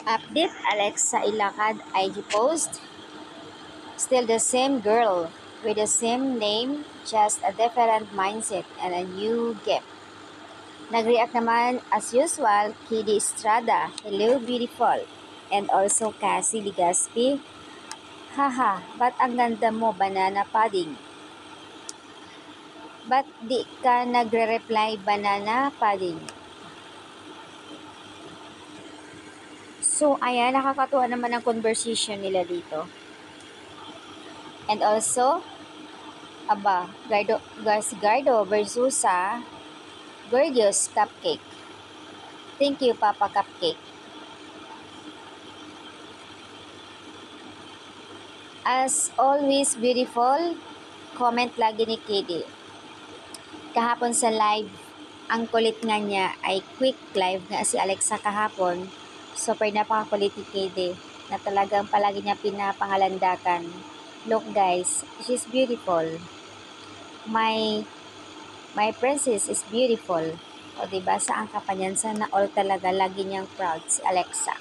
Update Alexa Ilacad IG post. Still the same girl with the same name, just a different mindset and a new gift. Nag-react naman as usual, Kidi Estrada, hello beautiful. And also Cassie Ligaspi, haha, ba't ang ganda mo banana pudding? Ba't di ka nagre-reply banana pudding? So ayan, nakakatuwa naman ang conversation nila dito. And also, Gardo versus sa Gorgeous Cupcake. Thank you, Papa Cupcake. As always, beautiful. Comment lagi ni Kidi. Kahapon sa live, ang kulit nga niya ay quick live nga si Alexa kahapon. Super napakakulit ni Kidi na talagang palagi niya pinapangalandakan. Look guys, she's beautiful. My My princess is beautiful. O diba, saan ka pa niyan? Sana all talaga lagi niyang proud si Alexa.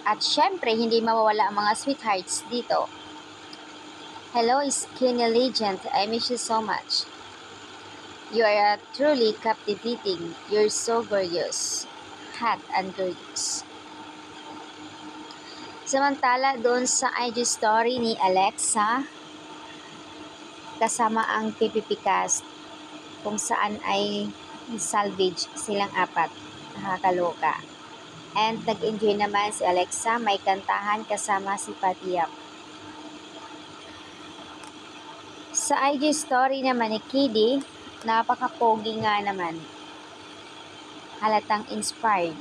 At syempre, hindi mawawala ang mga sweethearts dito. Hello, Skinny Legend. I miss you so much. You are truly captivating. You're so gorgeous. Hot and gorgeous. Samantala, doon sa IG story ni Alexa, kasama ang PPP cast, kung saan ay salvage silang apat. Nakakaloka. And nag-enjoy naman si Alexa, may kantahan kasama si Patiap. Sa IG story naman ni Kidi, napaka-pogi nga naman. Halatang inspired.